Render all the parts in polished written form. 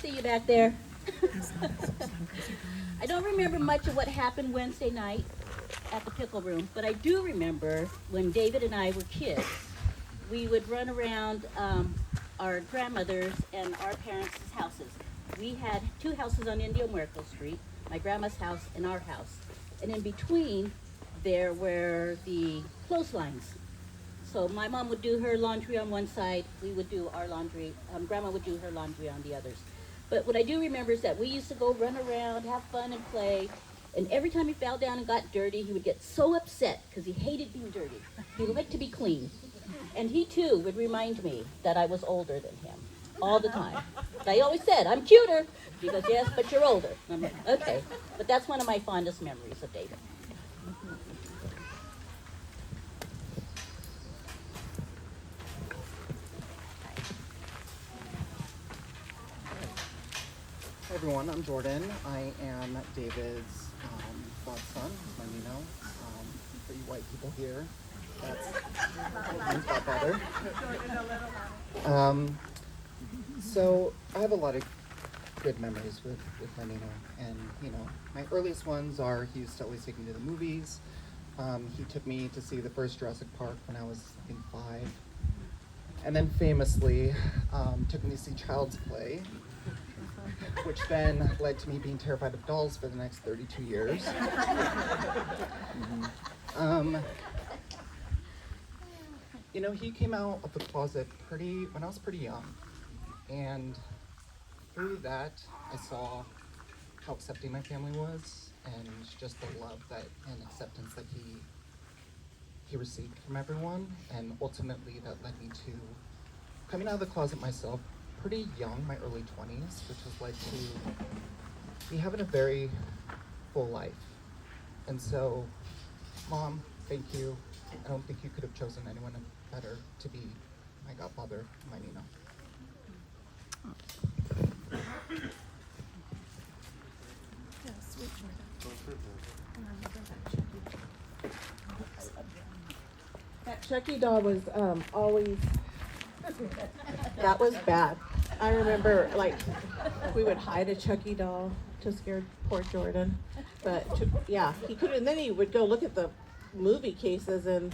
See you back there. I don't remember much of what happened Wednesday night at the pickle room, but I do remember when David and I were kids, we would run around our grandmother's and our parents' houses. We had two houses on Indio Muerto Street, my grandma's house and our house. And in between, there were the clotheslines. So my mom would do her laundry on one side, we would do our laundry, grandma would do her laundry on the others. But what I do remember is that we used to go run around, have fun and play, and every time he fell down and got dirty, he would get so upset because he hated being dirty. He liked to be clean. And he too would remind me that I was older than him all the time. But I always said, I'm cuter. He goes, yes, but you're older. And I'm like, okay. But that's one of my fondest memories of David. Hi everyone, I'm Jordan. I am David's godson, my Nino. For you white people here, that's godfather. So I have a lot of good memories with my Nino, and my earliest ones are he used to always take me to the movies. He took me to see the first Jurassic Park when I was, I think, 5, and then famously took me to see Child's Play, which then led to me being terrified of dolls for the next 32 years. He came out of the closet when I was pretty young, and through that, I saw how accepting my family was, and just the love and acceptance that he received from everyone, and ultimately that led me to coming out of the closet myself pretty young, my early 20s, which has led to me having a very full life. And so, Mom, thank you. I don't think you could have chosen anyone better to be my godfather, my Nino. That Chucky doll was always, that was bad. I remember, we would hide a Chucky doll to scare poor Jordan. But, yeah, he couldn't, and then he would go look at the movie cases in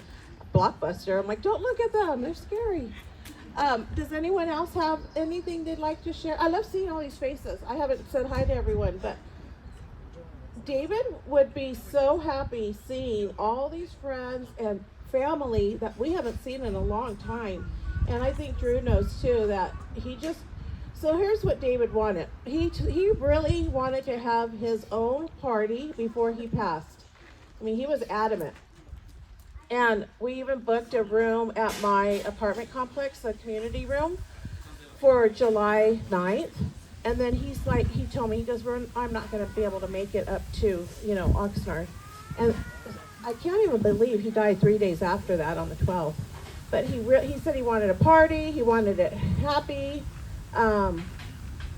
Blockbuster. I'm like, don't look at them, they're scary. Does anyone else have anything they'd like to share? I love seeing all these faces. I haven't said hi to everyone, but David would be so happy seeing all these friends and family that we haven't seen in a long time. And I think Drew knows too that so here's what David wanted. He really wanted to have his own party before he passed. I mean, he was adamant. And we even booked a room at my apartment complex, a community room, for July 9th. And then he told me, he goes, I'm not going to be able to make it up to, Oxnard. And I can't even believe he died 3 days after that on the 12th. But he said he wanted a party, he wanted it happy,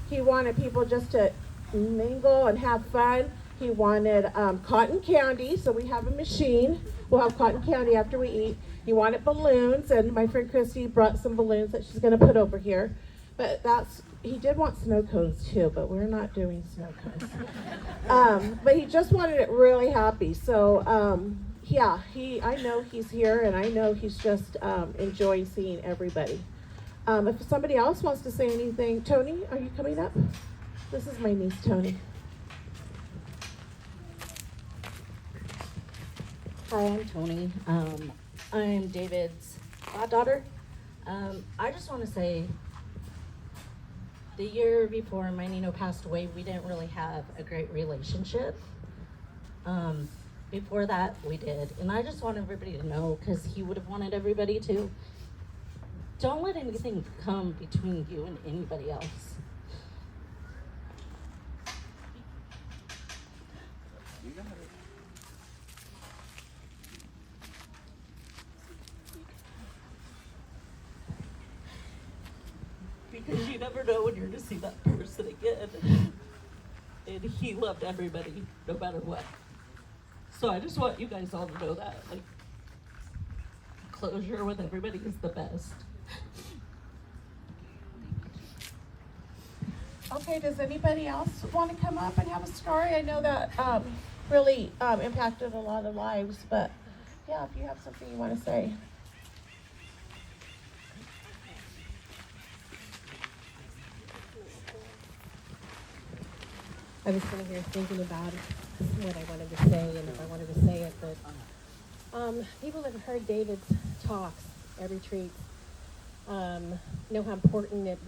he wanted people just to mingle and have fun. He wanted cotton candy, so we have a machine. We'll have cotton candy after we eat. He wanted balloons, and my friend Christy brought some balloons that she's going to put over here. But he did want snow cones too, but we're not doing snow cones. But he just wanted it really happy. So yeah, I know he's here, and I know he's just enjoying seeing everybody. If somebody else wants to say anything, Tony, are you coming up? This is my niece, Tony. Hi, I'm Tony. I'm David's goddaughter. I just want to say, the year before my Nino passed away, we didn't really have a great relationship. Before that, we did. And I just want everybody to know, because he would have wanted everybody to, don't let anything come between you and anybody else. Because you never know when you're going to see that person again. And he loved everybody, no matter what. So I just want you guys all to know that, closure with everybody is the best. Okay, does anybody else want to come up and have a story? I know that really impacted a lot of lives, but yeah, if you have something you want to say. I was sitting here thinking about what I wanted to say and if I wanted to say it, but people that have heard David's talks at retreats know how important it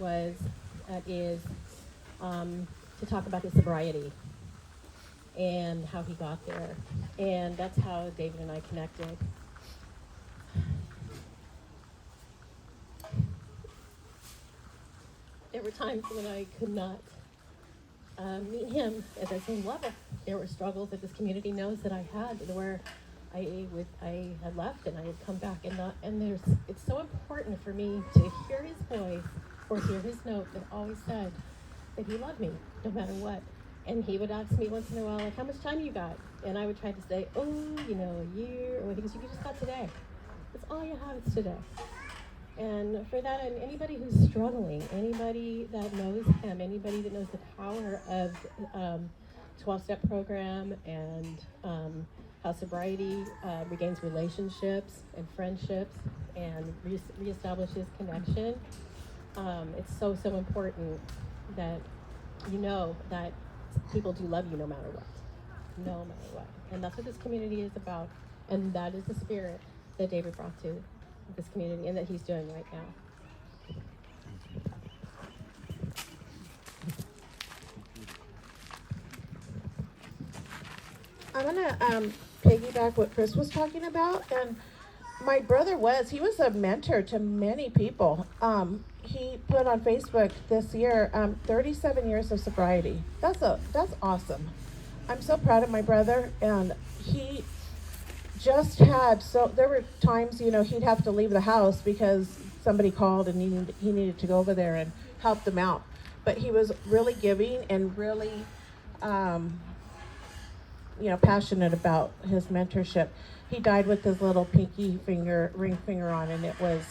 is to talk about his sobriety and how he got there. And that's how David and I connected. There were times when I could not meet him at that same level. There were struggles that this community knows that I had, where I had left and I had come back, it's so important for me to hear his voice or hear his note that always said that he loved me no matter what. And he would ask me once in a while, like, how much time you got? And I would try to say, a year, or he goes, you just got today. That's all you have is today. And for that, and anybody who's struggling, anybody that knows him, anybody that knows the power of 12-step program and how sobriety regains relationships and friendships and reestablishes connection, it's so important that you know that people do love you no matter what. No matter what. And that's what this community is about. And that is the spirit that David brought to this community and that he's doing right now. I'm gonna piggyback what Chris was talking about, and my brother he was a mentor to many people. He put on Facebook this year 37 years of sobriety. That's awesome. I'm so proud of my brother, and he just had there were times he'd have to leave the house because somebody called and he needed to go over there and help them out. But he was really giving and really passionate about his mentorship. He died with his little pinky finger, ring finger on, and it was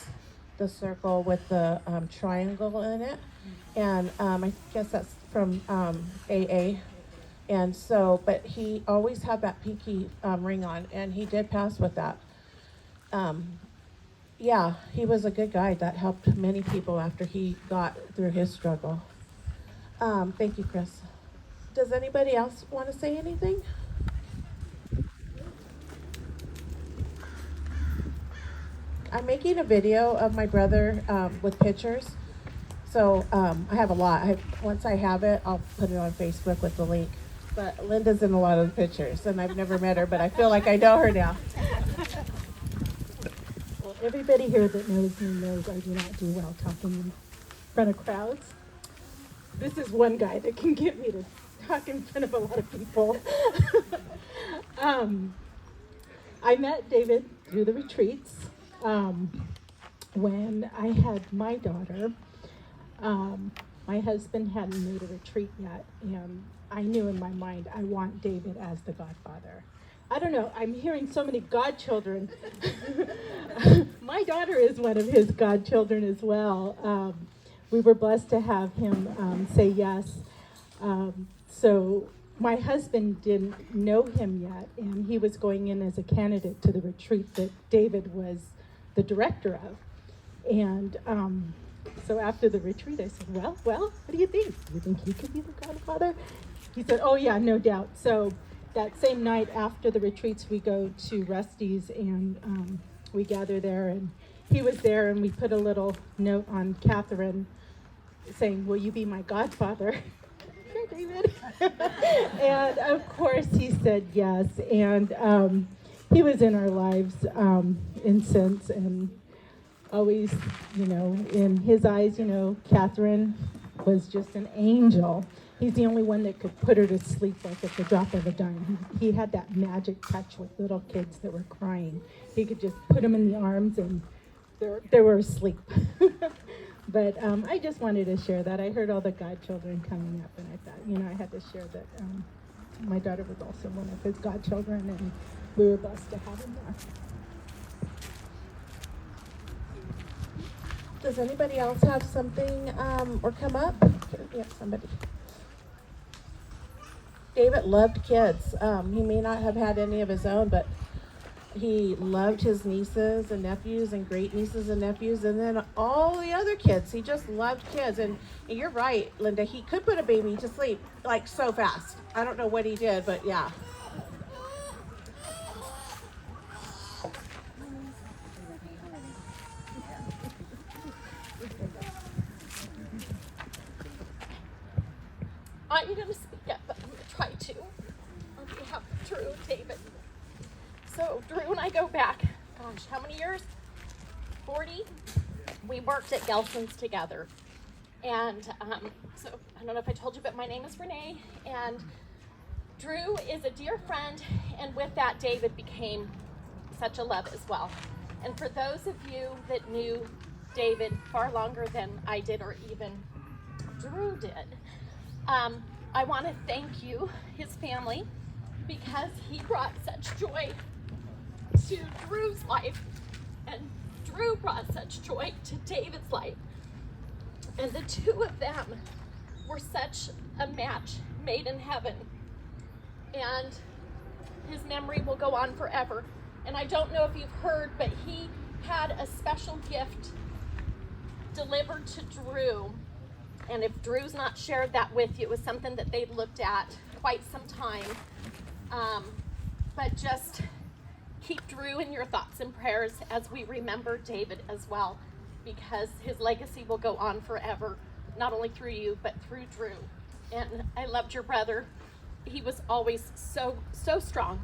the circle with the triangle in it. And I guess that's from AA. And so, but he always had that pinky ring on, and he did pass with that. Yeah, he was a good guy that helped many people after he got through his struggle. Thank you, Chris. Does anybody else want to say anything? I'm making a video of my brother with pictures. So I have a lot. Once I have it, I'll put it on Facebook with the link. But Linda's in a lot of the pictures, and I've never met her, but I feel like I know her now. Well, everybody here that knows me knows I do not do well talking in front of crowds. This is one guy that can get me to talk in front of a lot of people. I met David through the retreats. When I had my daughter, my husband hadn't made a retreat yet, and I knew in my mind I want David as the godfather. I don't know, I'm hearing so many godchildren. My daughter is one of his godchildren as well. We were blessed to have him say yes. So my husband didn't know him yet, and he was going in as a candidate to the retreat that David was the director of. And so after the retreat, I said, well, what do you think? Do you think he could be the godfather? He said, oh yeah, no doubt. So that same night after the retreats, we go to Rusty's, and we gather there, and he was there, and we put a little note on Catherine saying, will you be my godfather? Sure, David. And of course he said yes, and he was in our lives in sense, and always, in his eyes, Catherine was just an angel. He's the only one that could put her to sleep like at the drop of a dime. He had that magic touch with little kids that were crying. He could just put them in the arms and they were asleep. But I just wanted to share that. I heard all the godchildren coming up, and I thought, I had to share that my daughter was also one of his godchildren, and we were blessed to have him there. Does anybody else have something, or come up? Yeah, somebody. David loved kids. He may not have had any of his own, but he loved his nieces and nephews and great nieces and nephews, and then all the other kids. He just loved kids. And you're right, Linda. He could put a baby to sleep like so fast. I don't know what he did, but yeah. I'm gonna speak up, but I'm gonna try to on behalf of Drew and David. So Drew and I go back, gosh, how many years? 40? We worked at Gelson's together. And so I don't know if I told you, but my name is Renee, and Drew is a dear friend, and with that, David became such a love as well. And for those of you that knew David far longer than I did, or even Drew did, I want to thank you, his family, because he brought such joy to Drew's life, and Drew brought such joy to David's life. And the two of them were such a match made in heaven. And his memory will go on forever. And I don't know if you've heard, but he had a special gift delivered to Drew. And if Drew's not shared that with you, it was something that they'd looked at quite some time. But just keep Drew in your thoughts and prayers as we remember David as well, because his legacy will go on forever, not only through you, but through Drew. And I loved your brother. He was always so strong,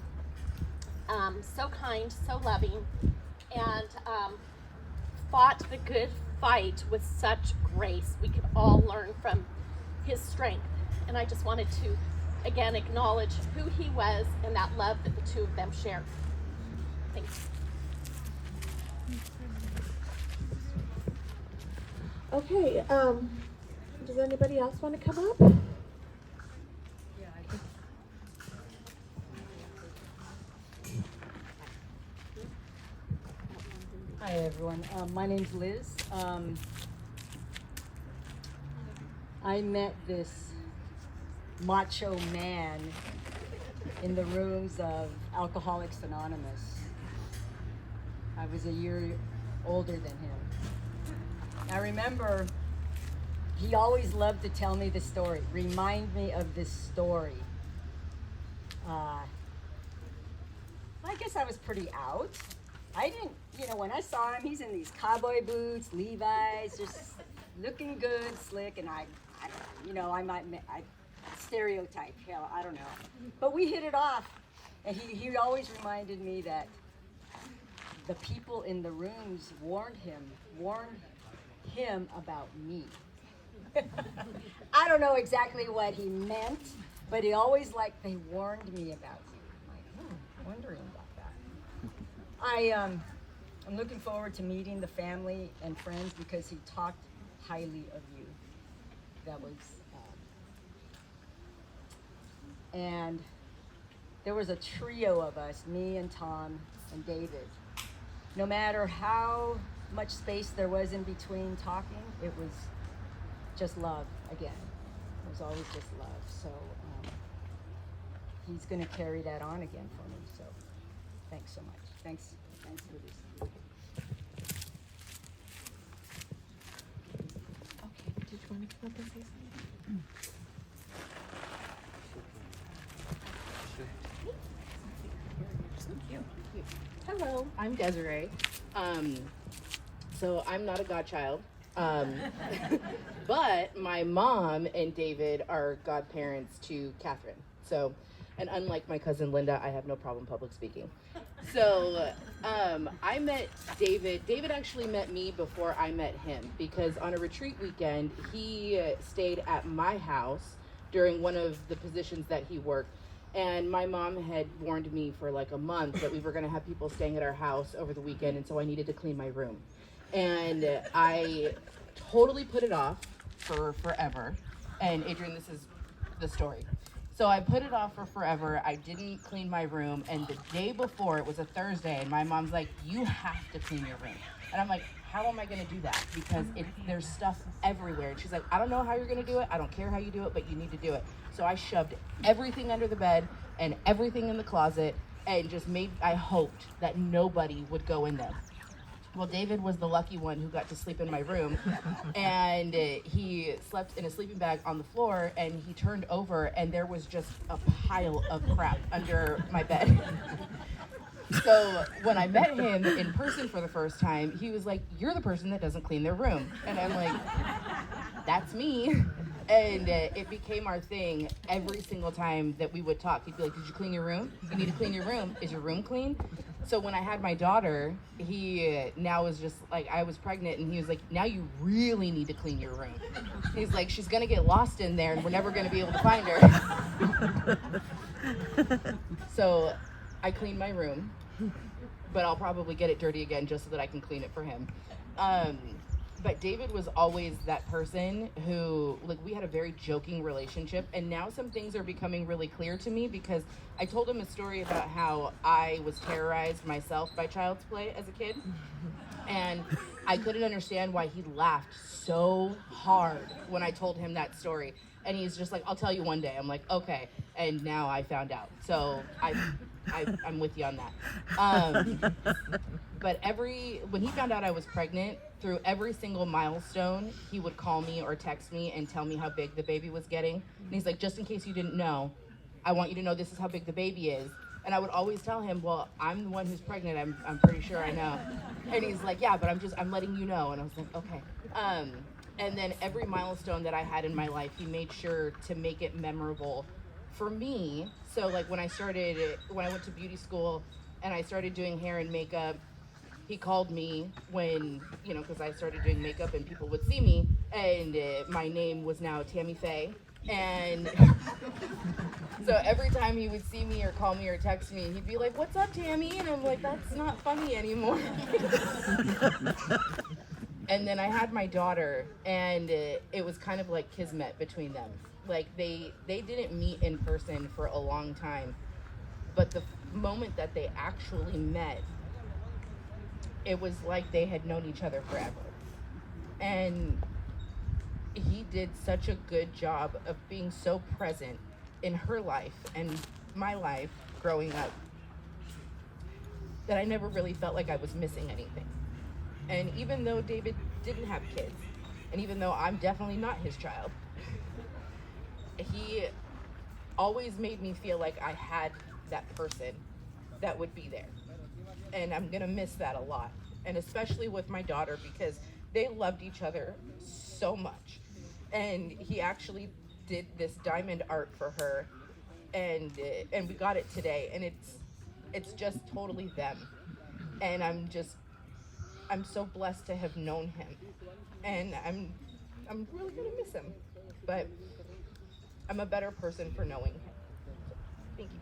so kind, so loving, and fought the good fight with such grace. We could all learn from his strength. And I just wanted to, again, acknowledge who he was and that love that the two of them shared. Thanks. Okay, does anybody else want to come up? Hi everyone, my name's Liz. I met this macho man in the rooms of Alcoholics Anonymous. I was a year older than him. I remember he always loved to tell me the story, remind me of this story. I guess I was pretty out. I didn't, when I saw him, he's in these cowboy boots, Levi's, just looking good, slick, and I stereotype, hell, I don't know. But we hit it off, and he always reminded me that the people in the rooms warned him about me. I don't know exactly what he meant, but he always they warned me about you. I'm like, wondering about that. I'm looking forward to meeting the family and friends because he talked highly of you. That was, and there was a trio of us, me and Tom and David. No matter how much space there was in between talking, it was just love again. It was always just love. So he's going to carry that on again for me. So thanks so much. Thanks for this. Okay, did you want to come up and say something? Hello, I'm Desiree. So I'm not a godchild, but my mom and David are godparents to Catherine. So, and unlike my cousin Linda, I have no problem public speaking. So I met David. David actually met me before I met him because on a retreat weekend, he stayed at my house during one of the positions that he worked. And my mom had warned me for like a month that we were going to have people staying at our house over the weekend, and so I needed to clean my room. And I totally put it off for forever. And Adrian, this is the story. So I put it off for forever. I didn't clean my room, and the day before, it was a Thursday, and my mom's like, you have to clean your room. And I'm like, how am I going to do that? Because there's stuff everywhere. And she's like, I don't know how you're going to do it. I don't care how you do it, but you need to do it. So I shoved everything under the bed and everything in the closet and just I hoped that nobody would go in there. Well, David was the lucky one who got to sleep in my room, and he slept in a sleeping bag on the floor, and he turned over, and there was just a pile of crap under my bed. So when I met him in person for the first time, he was like, "You're the person that doesn't clean their room." And I'm like, "That's me." And it became our thing every single time that we would talk. He'd be like, "Did you clean your room? You need to clean your room. Is your room clean?" So when I had my daughter, he now was just like, I was pregnant, and he was like, "Now you really need to clean your room." He's like, "She's gonna get lost in there, and we're never gonna be able to find her." So I cleaned my room, but I'll probably get it dirty again just so that I can clean it for him. But David was always that person who, like, we had a very joking relationship, and now some things are becoming really clear to me because I told him a story about how I was terrorized myself by Child's Play as a kid, and I couldn't understand why he laughed so hard when I told him that story. And he's just like, "I'll tell you one day." I'm like, "Okay." And now I found out. So I'm with you on that. But when he found out I was pregnant, through every single milestone, he would call me or text me and tell me how big the baby was getting. And he's like, "Just in case you didn't know, I want you to know this is how big the baby is." And I would always tell him, "Well, I'm the one who's pregnant. I'm pretty sure I know." And he's like, "Yeah, but I'm letting you know." And I was like, "Okay." And then every milestone that I had in my life, he made sure to make it memorable for me. So like when I went to beauty school and I started doing hair and makeup, he called me when, because I started doing makeup and people would see me, and my name was now Tammy Faye. And so every time he would see me or call me or text me, he'd be like, "What's up, Tammy?" And I'm like, "That's not funny anymore." And then I had my daughter, and it was kind of like kismet between them. Like they didn't meet in person for a long time, but the moment that they actually met, it was like they had known each other forever. And he did such a good job of being so present in her life and my life growing up that I never really felt like I was missing anything. And even though David didn't have kids, and even though I'm definitely not his child, he always made me feel like I had that person that would be there. And I'm gonna miss that a lot. And especially with my daughter, because they loved each other so much. And he actually did this diamond art for her, and we got it today, and it's just totally them. And I'm so blessed to have known him, and I'm really gonna miss him, but I'm a better person for knowing him. Thank you.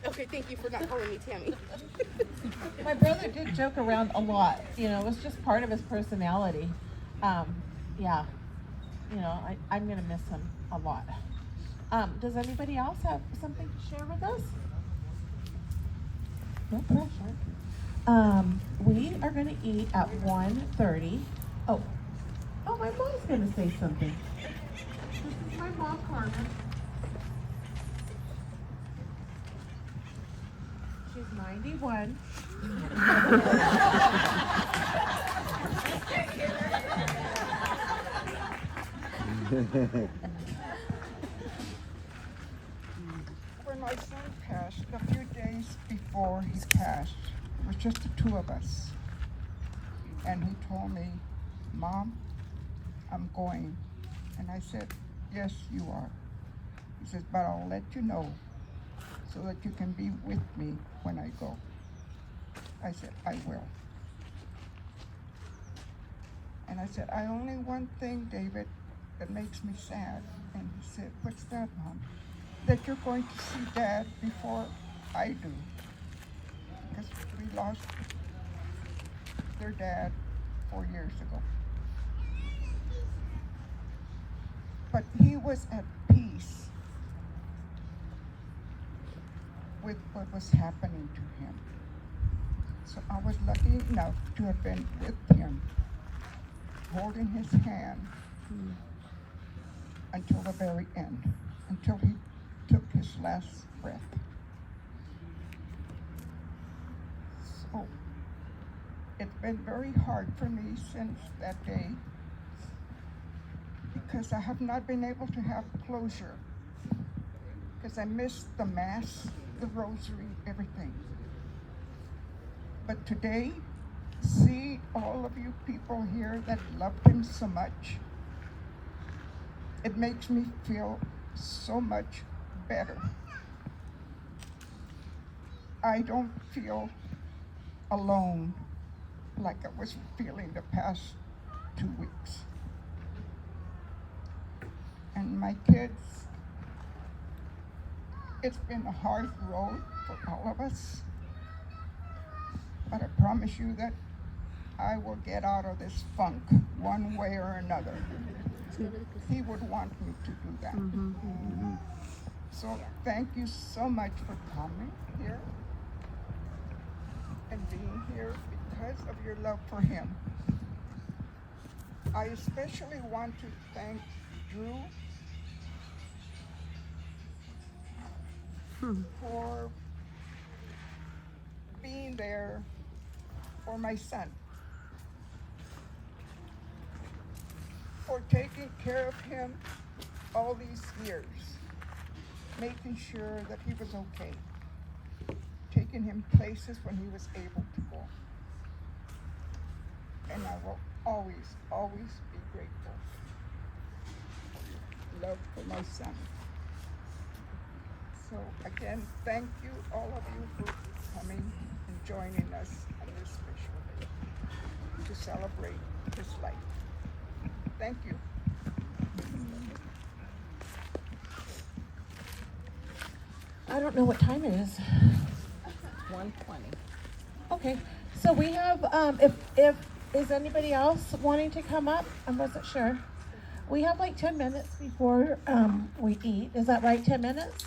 Okay, thank you for not calling me Tammy. My brother did joke around a lot. It was just part of his personality. Yeah. I'm going to miss him a lot. Does anybody else have something to share with us? No pressure. We are going to eat at 1:30. Oh, my mom's going to say something. This is my mom, Carmen. She's 91. When my son passed, a few days before he passed, it was just the two of us. And he told me, "Mom, I'm going." And I said, "Yes, you are." He says, "But I'll let you know so that you can be with me when I go." I said, "I will." And I said, "I only one thing, David, that makes me sad." And he said, "What's that, Mom?" "That you're going to see Dad before I do. Because we lost their dad 4 years ago." But he was at peace with what was happening to him. So I was lucky enough to have been with him, holding his hand until the very end, until he took his last breath. So it's been very hard for me since that day because I have not been able to have closure because I missed the mass, the rosary, everything. But today, see all of you people here that loved him so much, it makes me feel so much better. I don't feel alone like I was feeling the past 2 weeks. And my kids, it's been a hard road for all of us, but I promise you that I will get out of this funk one way or another. He would want me to do that. So thank you so much for coming here and being here because of your love for him. I especially want to thank Drew for being there for my son, for taking care of him all these years, making sure that he was okay, taking him places when he was able to go. And I will always, always be grateful for your love for my son. So again, thank you, all of you, for coming and joining us on this special day to celebrate his life. Thank you. I don't know what time it is. 1:20. Okay, so we have, is anybody else wanting to come up? I wasn't sure. We have like 10 minutes before, we eat. Is that right, 10 minutes?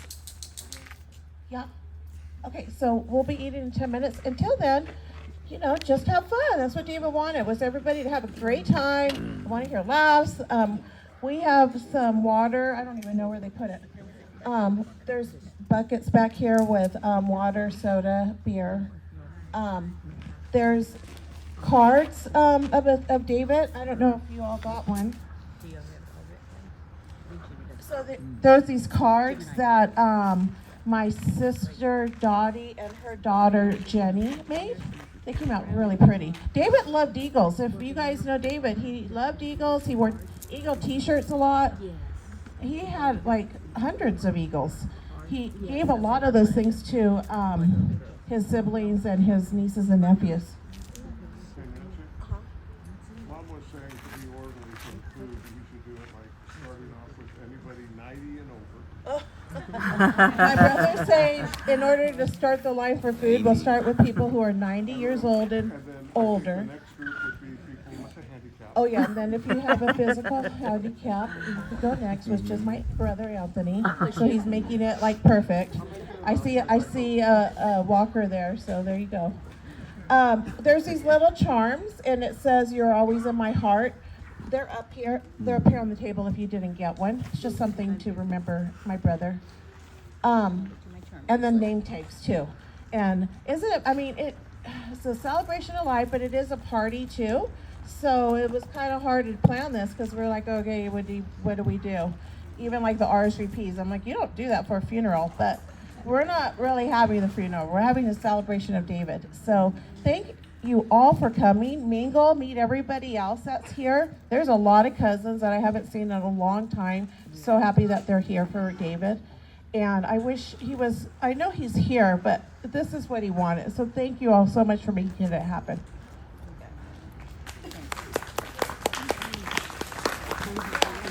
Yeah. Okay, so we'll be eating in 10 minutes. Until then, just have fun. That's what David wanted, was everybody to have a great time. I want to hear laughs. We have some water. I don't even know where they put it. There's buckets back here with water, soda, beer. There's cards of David. I don't know if you all got one. So there's these cards that my sister Dottie and her daughter Jenny made. They came out really pretty. David loved eagles. If you guys know David, he loved eagles. He wore eagle t-shirts a lot. He had like hundreds of eagles. He gave a lot of those things to his siblings and his nieces and nephews. Mom was saying to be orderly for the food, you should do it like starting off with anybody 90 and over. My brother's saying in order to start the line for food, we'll start with people who are 90 years old and And then older. the next group would be people with a handicap. Oh yeah, and then if you have a physical handicap, you can go next, which is my brother Anthony. So he's making it like perfect. I see a walker there, so there you go. There's these little charms, and it says "You're always in my heart." They're up here. They're up here on the table. If you didn't get one, it's just something to remember my brother. And then name tags too. And isn't it? I mean, it's a celebration of life, but it is a party too. So it was kind of hard to plan this because we're like, okay, what do we do? Even like the RSVPs, I'm like, you don't do that for a funeral, but we're not really having the funeral. We're having a celebration of David. So thank you all for coming. Mingle, meet everybody else that's here. There's a lot of cousins that I haven't seen in a long time. So happy that they're here for David. And I wish I know he's here, but this is what he wanted. So thank you all so much for making it happen.